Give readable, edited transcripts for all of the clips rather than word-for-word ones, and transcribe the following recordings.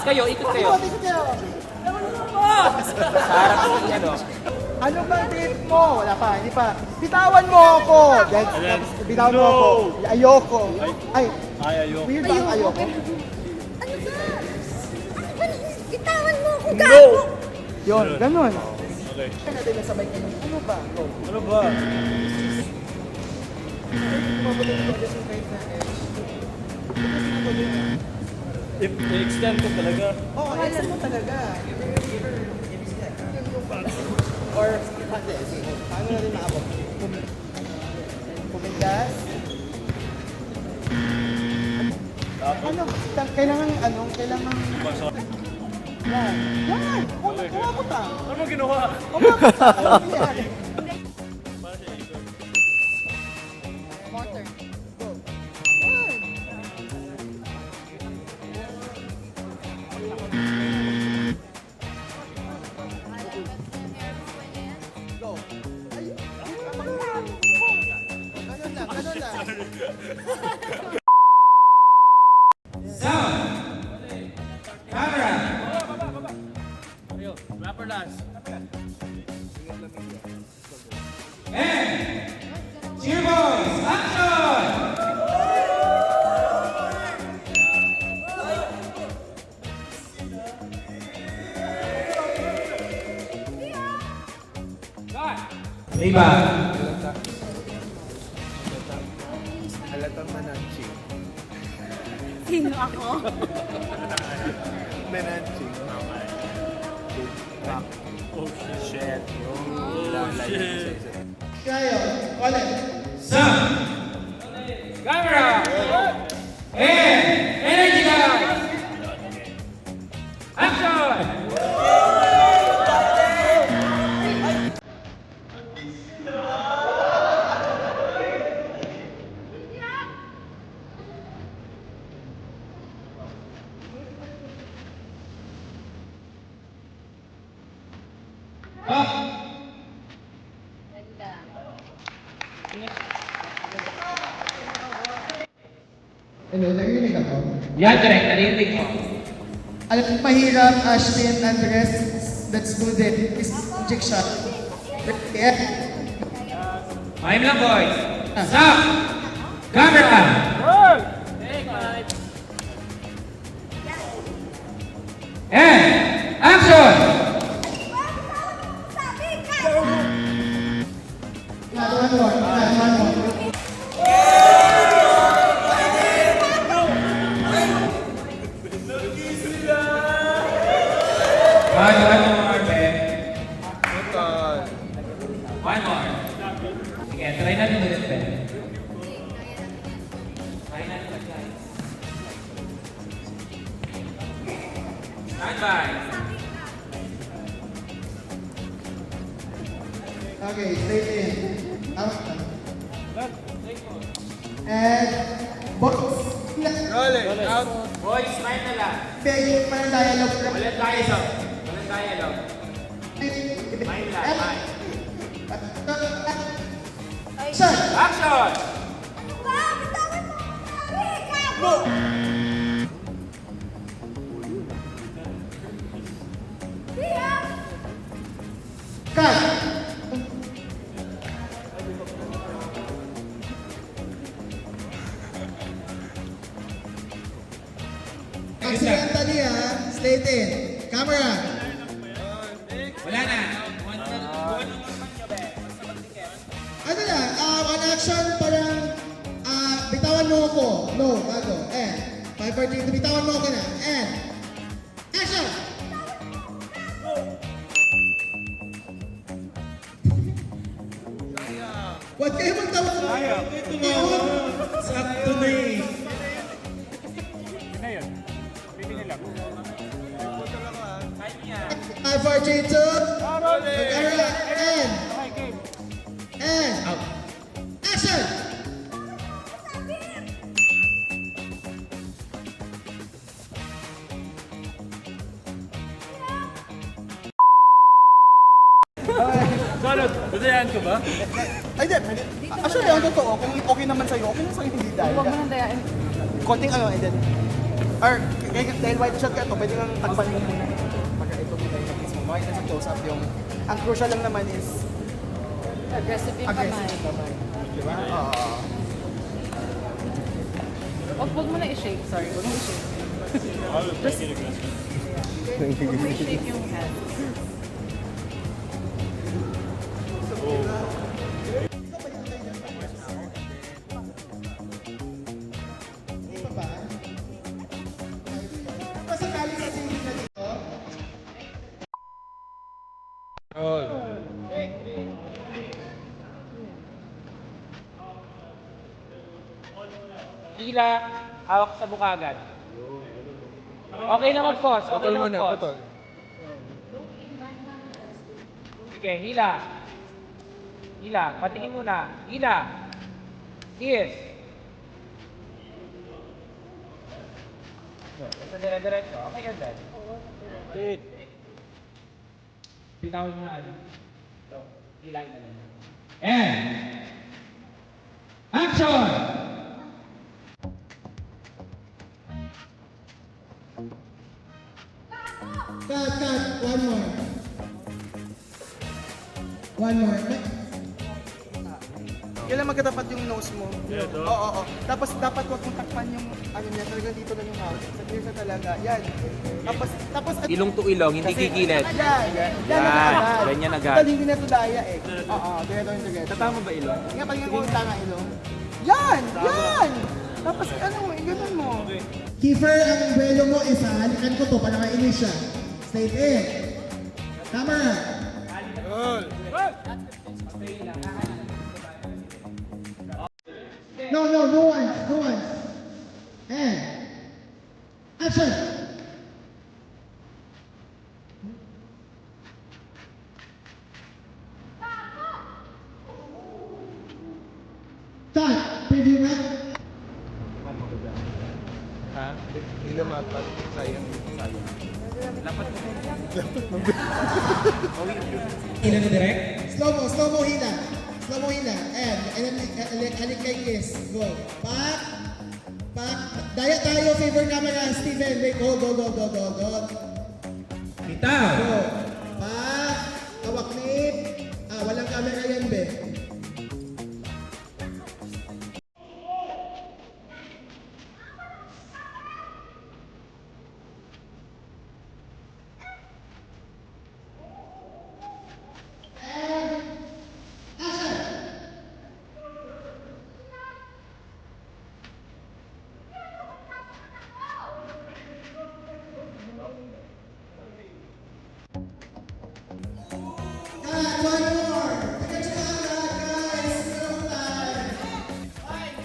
kayo, ikot kayo. Ikot kayo. Sa harap ko ano. Ano bang date mo? Wala pa, hindi pa. Bitawan mo ako. Bitawan mo ako. Ayoko. Ay, ayoko. Weird ba ang ayoko? Ano ba? Ano ba? Bitawan mo ako, No! gago! Yun, ganun. Okay. Kaya natin nasabay kayo. Ano ba? Go. Ano ba? If i-extend ko talaga. Oo, exam mo talaga. Or, hindi, sige. Paano natin maabot? Pumigas? Ano? Kailangan, yan. Yan! Kumabot ah! Ano mo ginawa? Kumabot ah! Yan. Motor. Go. Yan. Go. Ay, ganun lang, ganun lang. Rapper last. Cheer boys, action! Riba. Halatang mananchi. Sino ako? Mananchi. Oh shit. Kayo, ulit. Sound. Camera. And energy guys. Action! Hello, narinig ako? Yan, correct. Narinig mo. Alam mo, mahirap, Ashlyn, Andres, let's do this. Magic shot. Yeah. Time lang, boys. Stop! Camera! And action! Sabi ka! One more. One more, Ben. One more. Sige, try natin ulit, Ben. Try natin ulit, guys. Stand by. Okay, straight in. Out. And, box. Rolling. Out. Boys, smile na lang. Begging pa ng dialogue. Walang dialogue. Walang dialogue. Smile lang, smile. Shot! Action! Ba, bitawan mo ako, sabi! Gago! Tia! Cut! Accidentally ha, straight in. Camera. Wala na. Ano lang, one action parang bitawan mo ako. No, bago. And, 5, 4, 3, bitawan mo ako na. And, action! Huwag kayo magtawa. Sakto na eh. Yun na yun. Bibili lang. 5, 4, 3, 2. Camera. And, Out. action! Charot, dadayan ko ba? Ay, hindi. Actually, ang totoo, kung okay naman sa'yo, okay lang sa'yo hindi dahil. Huwag mo nang dayain. Konting and then, Or, dahil wide shot ka to, pwede kang takpan mo muna. Pagka ito muna yung mismo. Makita sa close-up yung... Ang crucial lang naman is... Aggressive yung aggressive yung kamay. kamay. Diba? Oo. Huwag mo na i-shake. Sorry, huwag mo i-shake. Huwag mo i-shake yung hand. Hindi pa ba? Pasakali kasi hindi na dito. Hila, hawak sa bukagan. Okay na mag-pause. Okay na mag-pause. Sige, hila. Hila, patingin muna. Hila. Kiss. Basta dire-diretso. Okay ka dyan. Good. Bitawan mo na. Hilahin na lang. And, action! Cut. One more. One more. Kailan magkatapat yung nose mo? Oo. Tapos dapat huwag mong takpan yung ano niya. Talagang dito lang yung house. Sa clear ka talaga. Yan. Tapos... Ilong to ilong, hindi gigilid. Yan. Ganyan agad. Dahil hindi na ito daya eh. Oo. Together. Tatama ba ilong? Nga pag yung tanga ilong. Yan! Tapos ano, ganun mo. Kiefer, ang buwelo mo isa, halikan ko to para mainis siya. Straight in. Camera. No one. And, action. Cut. Preview na. Ilan na direct? Slow mo hila. And halik kay kiss. Go. Back. Daya tayo, favor camera. Steven, wait, go. Bitaw! Go. Back. Hawak nip. Walang camera yan, be. One more. Tingnan siya guys. Meron time.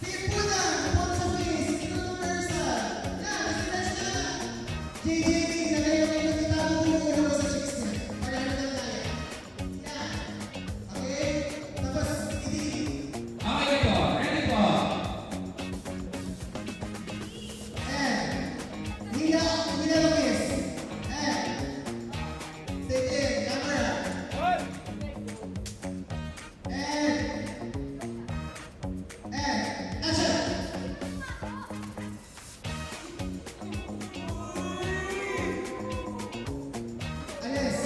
Steve muna. One sa face. Tingnan mo person. Yan. Tingnan siya. JJB. Nagayon kayo ng itago mo sa chicks niya. Para na lang tayo. Yan. Okay? Tapos, hindi. Okay po, ready po. Hila Luis. Stay in. Camera. Action! Alis!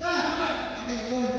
Cut! Okay, go.